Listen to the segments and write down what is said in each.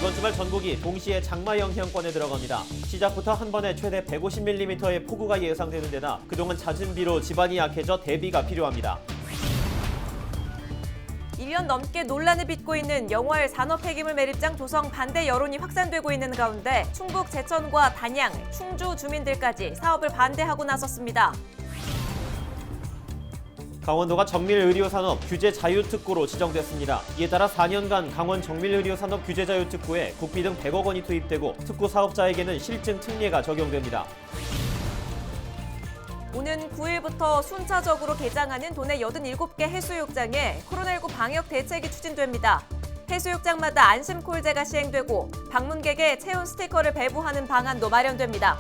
이번 주말 전국이 동시에 장마 영향권에 들어갑니다. 시작부터 한 번에 최대 150mm의 폭우가 예상되는 데다 그동안 잦은 비로 지반이 약해져 대비가 필요합니다. 1년 넘게 논란을 빚고 있는 영월 산업폐기물 매립장 조성 반대 여론이 확산되고 있는 가운데 충북 제천과 단양, 충주 주민들까지 사업을 반대하고 나섰습니다. 강원도가 정밀의료산업 규제 자유특구로 지정됐습니다. 이에 따라 4년간 강원 정밀의료산업 규제 자유특구에 국비 등 100억 원이 투입되고 특구 사업자에게는 실증 특례가 적용됩니다. 오는 9일부터 순차적으로 개장하는 도내 87개 해수욕장에 코로나19 방역 대책이 추진됩니다. 해수욕장마다 안심콜제가 시행되고 방문객에 체온 스티커를 배부하는 방안도 마련됩니다.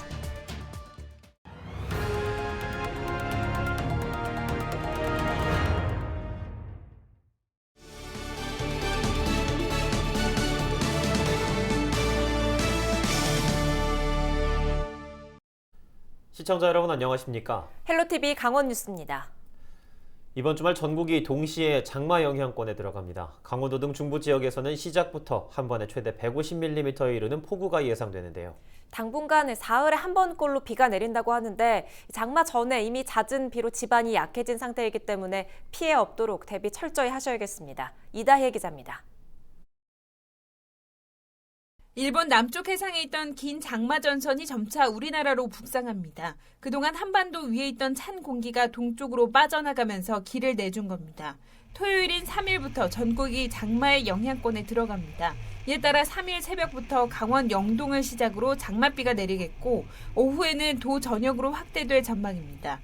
시청자 여러분 안녕하십니까? 헬로티비 강원 뉴스입니다. 이번 주말 전국이 동시에 장마 영향권에 들어갑니다. 강원도 등 중부 지역에서는 시작부터 한 번에 최대 150mm에 이르는 폭우가 예상되는데요. 당분간 사흘에 한 번꼴로 비가 내린다고 하는데 장마 전에 이미 잦은 비로 지반이 약해진 상태이기 때문에 피해 없도록 대비 철저히 하셔야겠습니다. 이다혜 기자입니다. 일본 남쪽 해상에 있던 긴 장마 전선이 점차 우리나라로 북상합니다. 그동안 한반도 위에 있던 찬 공기가 동쪽으로 빠져나가면서 길을 내준 겁니다. 토요일인 3일부터 전국이 장마의 영향권에 들어갑니다. 이에 따라 3일 새벽부터 강원 영동을 시작으로 장맛비가 내리겠고 오후에는 도 전역으로 확대될 전망입니다.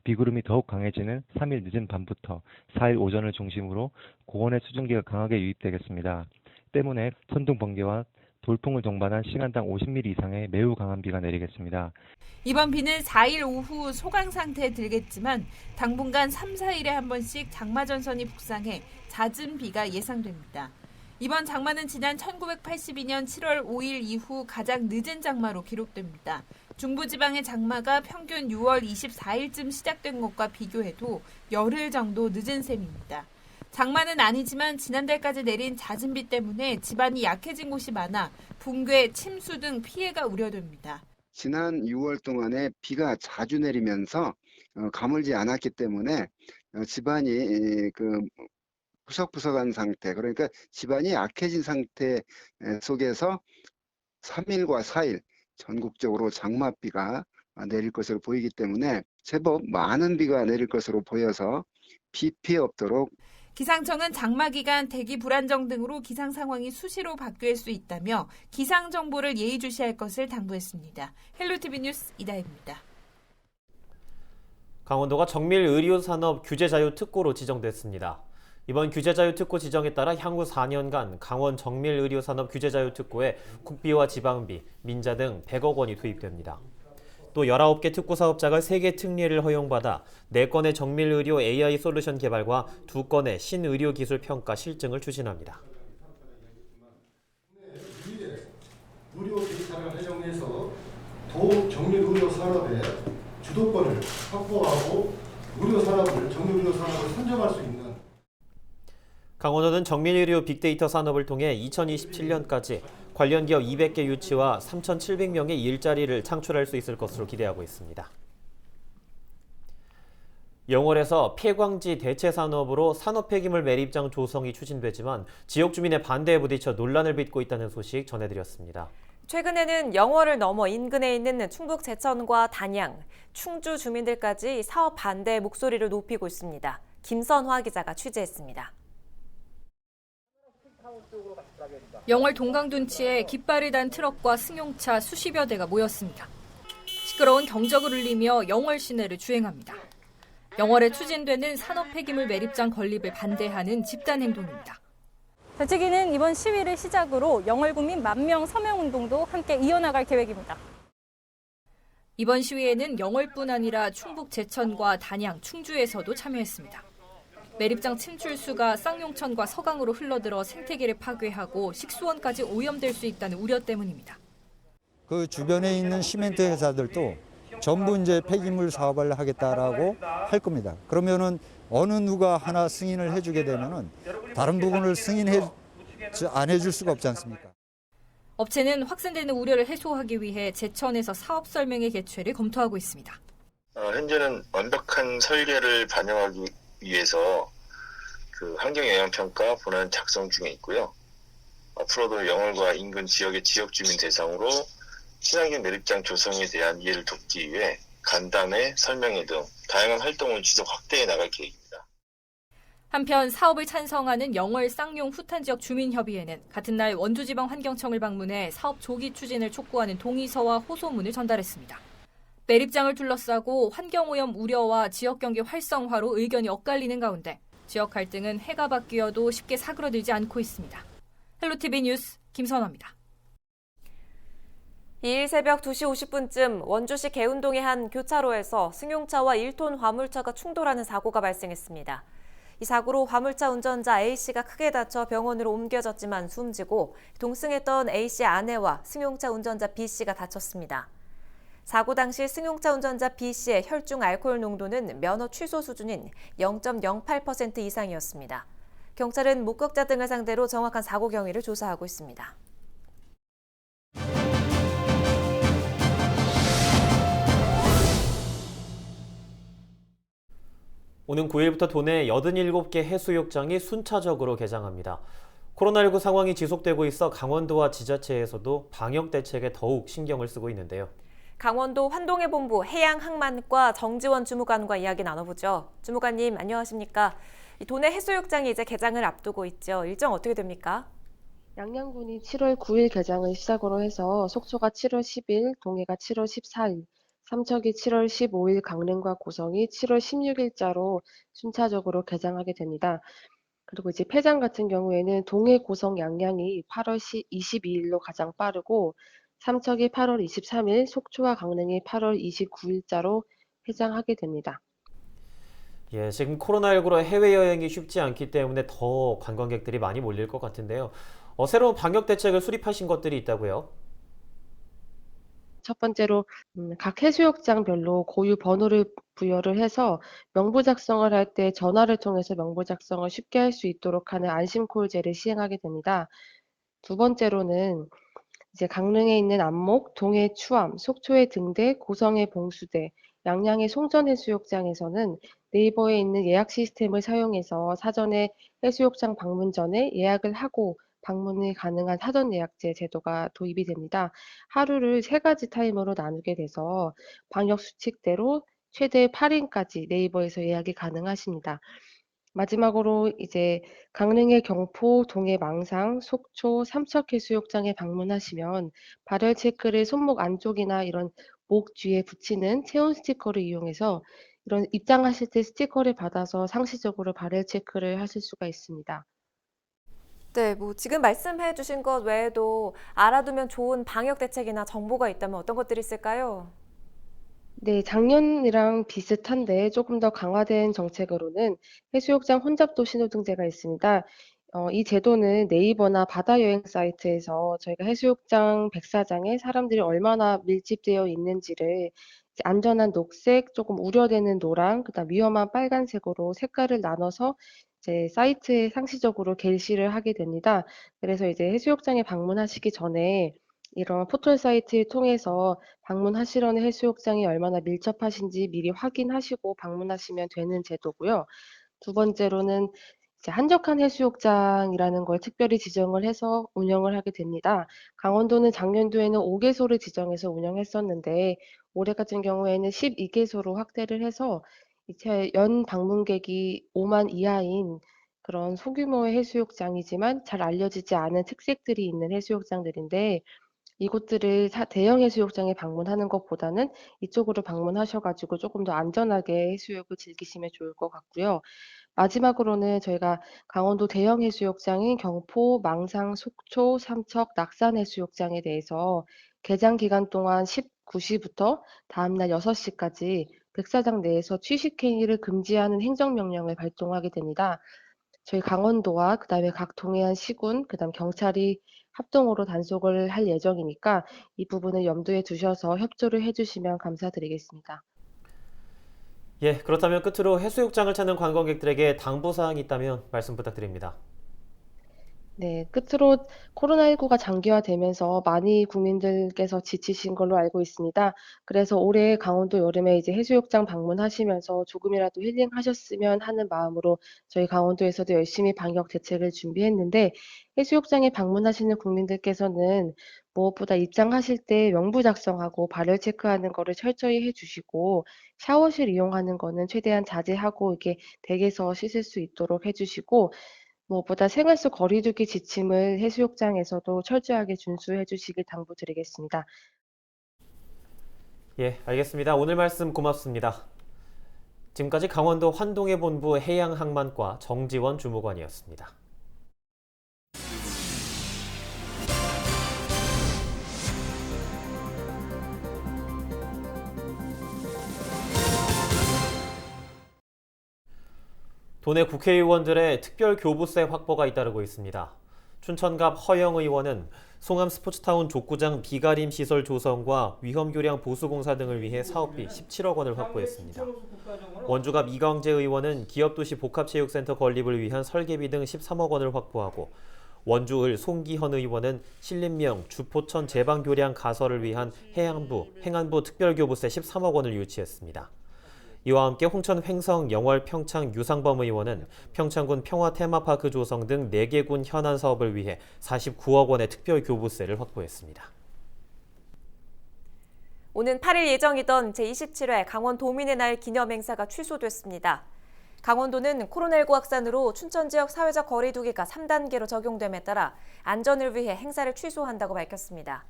비구름이 더욱 강해지는 3일 늦은 밤부터 4일 오전을 중심으로 고온의 수증기가 강하게 유입되겠습니다. 때문에 천둥 번개와 돌풍을 동반한 시간당 50mm 이상의 매우 강한 비가 내리겠습니다. 이번 비는 4일 오후 소강 상태에 들겠지만 당분간 3, 4일에 한 번씩 장마 전선이 북상해 잦은 비가 예상됩니다. 이번 장마는 지난 1982년 7월 5일 이후 가장 늦은 장마로 기록됩니다. 중부지방의 장마가 평균 6월 24일쯤 시작된 것과 비교해도 열흘 정도 늦은 셈입니다. 장마는 아니지만 지난달까지 내린 잦은 비 때문에 지반이 약해진 곳이 많아 붕괴, 침수 등 피해가 우려됩니다. 지난 6월 동안에 비가 자주 내리면서 가물지 않았기 때문에 지반이 푸석푸석한 상태, 그러니까 지반이 약해진 상태 속에서 3일과 4일 전국적으로 장맛비가 내릴 것으로 보이기 때문에 제법 많은 비가 내릴 것으로 보여서 비 피해 없도록 기상청은 장마 기간 대기 불안정 등으로 기상 상황이 수시로 바뀔 수 있다며 기상 정보를 예의주시할 것을 당부했습니다. 헬로티비 뉴스 이다혜입니다. 강원도가 정밀의료산업 규제자유특구로 지정됐습니다. 이번 규제자유특구 지정에 따라 향후 4년간 강원 정밀의료산업 규제자유특구에 국비와 지방비, 민자 등 100억 원이 투입됩니다. 또 19개 특구 사업자가 3개 특례를 허용받아 4건의 정밀의료 AI 솔루션 개발과 2건의 신의료기술 평가 실증을 추진합니다. 의료 데이터를 활용해서 더욱 정밀의료 산업의 주도권을 확보하고 정밀의료 산업을 선점할 수 있는 강원도는 정밀의료 빅데이터 산업을 통해 2027년까지 관련 기업 200개 유치와 3,700명의 일자리를 창출할 수 있을 것으로 기대하고 있습니다. 영월에서 폐광지 대체 산업으로 산업폐기물 매립장 조성이 추진되지만 지역 주민의 반대에 부딪혀 논란을 빚고 있다는 소식 전해드렸습니다. 최근에는 영월을 넘어 인근에 있는 충북 제천과 단양, 충주 주민들까지 사업 반대 목소리를 높이고 있습니다. 김선화 기자가 취재했습니다. 영월 동강둔치에 깃발을 단 트럭과 승용차 수십여 대가 모였습니다. 시끄러운 경적을 울리며 영월 시내를 주행합니다. 영월에 추진되는 산업 폐기물 매립장 건립을 반대하는 집단 행동입니다. 대책위는 이번 시위를 시작으로 영월 구민 10,000명 서명 운동도 함께 이어나갈 계획입니다. 이번 시위에는 영월뿐 아니라 충북 제천과 단양, 충주에서도 참여했습니다. 매립장 침출수가 쌍용천과 서강으로 흘러들어 생태계를 파괴하고 식수원까지 오염될 수 있다는 우려 때문입니다. 그 주변에 있는 시멘트 회사들도 전부 이제 폐기물 사업을 하겠다라고 할 겁니다. 그러면은 어느 누가 하나 승인을 해주게 되면은 다른 부분을 승인해 안 해줄 수가 없지 않습니까? 업체는 확산되는 우려를 해소하기 위해 제천에서 사업 설명회 개최를 검토하고 있습니다. 현재는 완벽한 설계를 반영하기 위해서 그 환경영향평가 본안 작성 중에 있고요. 앞으로도 영월과 인근 지역의 지역 주민 대상으로 친환경 내립장 조성에 대한 이해를 돕기 위해 간담회, 설명회 등 다양한 활동을 지속 확대해 나갈 계획입니다. 한편 사업을 찬성하는 영월 쌍용 후탄지역 주민협의회는 같은 날 원주지방환경청을 방문해 사업 조기 추진을 촉구하는 동의서와 호소문을 전달했습니다. 내립장을 둘러싸고 환경오염 우려와 지역경계 활성화로 의견이 엇갈리는 가운데 지역 갈등은 해가 바뀌어도 쉽게 사그러들지 않고 있습니다. 헬로티비 뉴스 김선아입니다. 2일 새벽 2시 50분쯤 원주시 계운동의 한 교차로에서 승용차와 1톤 화물차가 충돌하는 사고가 발생했습니다. 이 사고로 화물차 운전자 A씨가 크게 다쳐 병원으로 옮겨졌지만 숨지고 동승했던 A씨 아내와 승용차 운전자 B씨가 다쳤습니다. 사고 당시 승용차 운전자 B씨의 혈중 알코올 농도는 면허 취소 수준인 0.08% 이상이었습니다. 경찰은 목격자 등을 상대로 정확한 사고 경위를 조사하고 있습니다. 오는 9일부터 도내 87개 해수욕장이 순차적으로 개장합니다. 코로나19 상황이 지속되고 있어 강원도와 지자체에서도 방역 대책에 더욱 신경을 쓰고 있는데요. 강원도 환동해본부 해양항만과 정지원 주무관과 이야기 나눠보죠. 주무관님 안녕하십니까? 도내 해수욕장이 이제 개장을 앞두고 있죠. 일정 어떻게 됩니까? 양양군이 7월 9일 개장을 시작으로 해서 속초가 7월 10일, 동해가 7월 14일, 삼척이 7월 15일, 강릉과 고성이 7월 16일자로 순차적으로 개장하게 됩니다. 그리고 이제 폐장 같은 경우에는 동해, 고성, 양양이 8월 22일로 가장 빠르고 삼척이 8월 23일, 속초와 강릉이 8월 29일자로 폐장하게 됩니다. 예, 지금 코로나19로 해외여행이 쉽지 않기 때문에 더 관광객들이 많이 몰릴 것 같은데요. 새로운 방역 대책을 수립하신 것들이 있다고요? 첫 번째로 각 해수욕장별로 고유 번호를 부여를 해서 명부 작성을 할 때 전화를 통해서 명부 작성을 쉽게 할 수 있도록 하는 안심콜제를 시행하게 됩니다. 두 번째로는 이제 강릉에 있는 안목, 동해 추암, 속초의 등대, 고성의 봉수대, 양양의 송전해수욕장에서는 네이버에 있는 예약 시스템을 사용해서 사전에 해수욕장 방문 전에 예약을 하고 방문이 가능한 사전 예약제 제도가 도입이 됩니다. 하루를 3가지 타임으로 나누게 돼서 방역 수칙대로 최대 8인까지 네이버에서 예약이 가능하십니다. 마지막으로 이제 강릉의 경포, 동해 망상, 속초, 삼척해수욕장에 방문하시면 발열 체크를 손목 안쪽이나 이런 목 뒤에 붙이는 체온 스티커를 이용해서 이런 입장하실 때 스티커를 받아서 상시적으로 발열 체크를 하실 수가 있습니다. 네, 지금 말씀해 주신 것 외에도 알아두면 좋은 방역 대책이나 정보가 있다면 어떤 것들이 있을까요? 네, 작년이랑 비슷한데 조금 더 강화된 정책으로는 해수욕장 혼잡도 신호등제가 있습니다. 이 제도는 네이버나 바다여행 사이트에서 저희가 해수욕장 백사장에 사람들이 얼마나 밀집되어 있는지를 이제 안전한 녹색, 조금 우려되는 노랑, 그다음 위험한 빨간색으로 색깔을 나눠서 이제 사이트에 상시적으로 게시를 하게 됩니다. 그래서 이제 해수욕장에 방문하시기 전에 이런 포털 사이트를 통해서 방문하시려는 해수욕장이 얼마나 밀접하신지 미리 확인하시고 방문하시면 되는 제도고요. 두 번째로는 이제 한적한 해수욕장이라는 걸 특별히 지정을 해서 운영을 하게 됩니다. 강원도는 작년도에는 5개소를 지정해서 운영했었는데 올해 같은 경우에는 12개소로 확대를 해서 이제 연 방문객이 5만 이하인 그런 소규모의 해수욕장이지만 잘 알려지지 않은 특색들이 있는 해수욕장들인데 이곳들을 대형 해수욕장에 방문하는 것보다는 이쪽으로 방문하셔가지고 조금 더 안전하게 해수욕을 즐기시면 좋을 것 같고요. 마지막으로는 저희가 강원도 대형 해수욕장인 경포, 망상, 속초, 삼척, 낙산 해수욕장에 대해서 개장 기간 동안 19시부터 다음날 6시까지 백사장 내에서 취식행위를 금지하는 행정명령을 발동하게 됩니다. 저희 강원도와 그다음에 각 동해안 시군, 그다음 경찰이 합동으로 단속을 할 예정이니까 이 부분을 염두에 두셔서 협조를 해주시면 감사드리겠습니다. 예, 그렇다면 끝으로 해수욕장을 찾는 관광객들에게 당부사항이 있다면 말씀 부탁드립니다. 네, 끝으로 코로나19가 장기화되면서 많이 국민들께서 지치신 걸로 알고 있습니다. 그래서 올해 강원도 여름에 이제 해수욕장 방문하시면서 조금이라도 힐링하셨으면 하는 마음으로 저희 강원도에서도 열심히 방역 대책을 준비했는데 해수욕장에 방문하시는 국민들께서는 무엇보다 입장하실 때 명부 작성하고 발열 체크하는 거를 철저히 해주시고 샤워실 이용하는 거는 최대한 자제하고 이렇게 댁에서 씻을 수 있도록 해주시고 무엇보다 생활 속 거리 두기 지침을 해수욕장에서도 철저하게 준수해 주시길 당부드리겠습니다. 예, 알겠습니다. 오늘 말씀 고맙습니다. 지금까지 강원도 환동해본부 해양항만과 정지원 주무관이었습니다. 도내 국회의원들의 특별 교부세 확보가 잇따르고 있습니다. 춘천갑 허영 의원은 송암 스포츠타운 족구장 비가림 시설 조성과 위험교량 보수공사 등을 위해 사업비 17억 원을 확보했습니다. 원주갑 이광재 의원은 기업도시 복합체육센터 건립을 위한 설계비 등 13억 원을 확보하고 원주을 송기현 의원은 신림명 주포천 제방교량 가설을 위한 행안부 특별교부세 13억 원을 유치했습니다. 이와 함께 홍천 횡성, 영월, 평창 유상범 의원은 평창군 평화테마파크 조성 등 4개 군 현안 사업을 위해 49억 원의 특별 교부세를 확보했습니다. 오는 8일 예정이던 제27회 강원 도민의 날 기념 행사가 취소됐습니다. 강원도는 코로나19 확산으로 춘천 지역 사회적 거리 두기가 3단계로 적용됨에 따라 안전을 위해 행사를 취소한다고 밝혔습니다.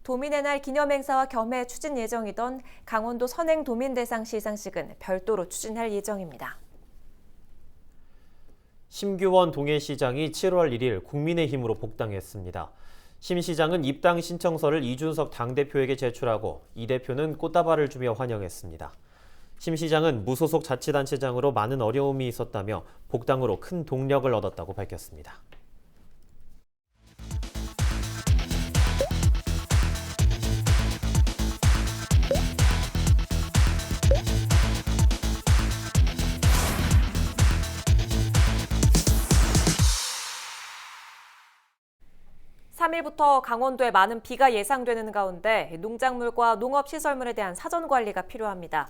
도민의 날 기념 행사와 겸해 추진 예정이던 강원도 선행 도민 대상 시상식은 별도로 추진할 예정입니다. 심규원 동해시장이 7월 1일 국민의힘으로 복당했습니다. 심 시장은 입당 신청서를 이준석 당대표에게 제출하고 이 대표는 꽃다발을 주며 환영했습니다. 심 시장은 무소속 자치단체장으로 많은 어려움이 있었다며 복당으로 큰 동력을 얻었다고 밝혔습니다. (3일부터) 강원도에 많은 비가 예상되는 가운데 농작물과 농업시설물에 대한 사전 관리가 필요합니다.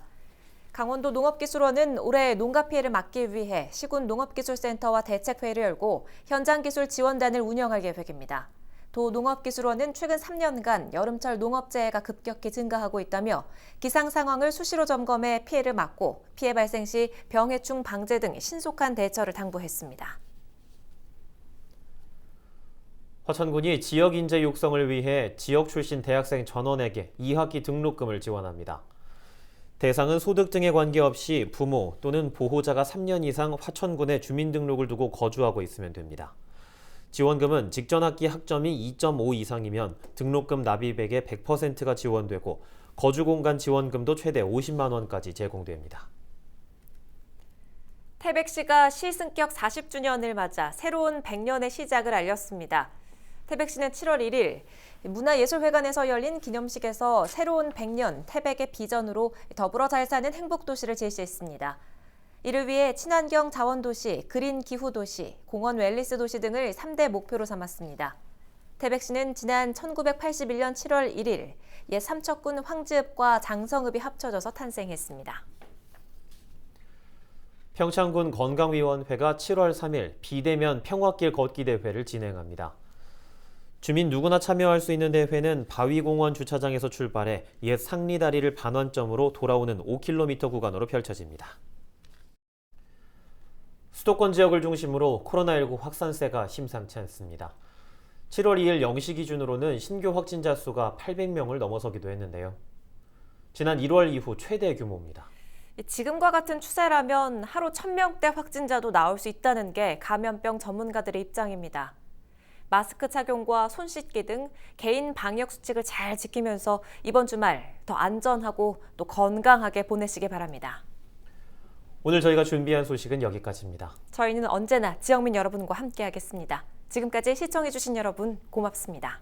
강원도 농업기술원은 올해 농가 피해를 막기 위해 시군 농업기술센터와 대책회의를 열고 현장기술 지원단을 운영할 계획입니다. 도 농업기술원은 최근 3년간 여름철 농업재해가 급격히 증가하고 있다며 기상 상황을 수시로 점검해 피해를 막고 피해 발생 시 병해충 방제 등 신속한 대처를 당부했습니다. 화천군이 지역 인재 육성을 위해 지역 출신 대학생 전원에게 2학기 등록금을 지원합니다. 대상은 소득 등에 관계없이 부모 또는 보호자가 3년 이상 화천군에 주민등록을 두고 거주하고 있으면 됩니다. 지원금은 직전 학기 학점이 2.5 이상이면 등록금 납입액의 100%가 지원되고 거주공간 지원금도 최대 50만 원까지 제공됩니다. 태백시가 시승격 40주년을 맞아 새로운 100년의 시작을 알렸습니다. 태백시는 7월 1일 문화예술회관에서 열린 기념식에서 새로운 100년 태백의 비전으로 더불어 잘 사는 행복도시를 제시했습니다. 이를 위해 친환경 자원도시, 그린 기후도시, 공원 웰니스 도시 등을 3대 목표로 삼았습니다. 태백시는 지난 1981년 7월 1일 옛 삼척군 황지읍과 장성읍이 합쳐져서 탄생했습니다. 평창군 건강위원회가 7월 3일 비대면 평화길 걷기 대회를 진행합니다. 주민 누구나 참여할 수 있는 대회는 바위공원 주차장에서 출발해 옛 상리다리를 반환점으로 돌아오는 5km 구간으로 펼쳐집니다. 수도권 지역을 중심으로 코로나19 확산세가 심상치 않습니다. 7월 2일 0시 기준으로는 신규 확진자 수가 800명을 넘어서기도 했는데요. 지난 1월 이후 최대 규모입니다. 지금과 같은 추세라면 하루 1000명대 확진자도 나올 수 있다는 게 감염병 전문가들의 입장입니다. 마스크 착용과 손 씻기 등 개인 방역 수칙을 잘 지키면서 이번 주말 더 안전하고 또 건강하게 보내시기 바랍니다. 오늘 저희가 준비한 소식은 여기까지입니다. 저희는 언제나 지역민 여러분과 함께하겠습니다. 지금까지 시청해주신 여러분 고맙습니다.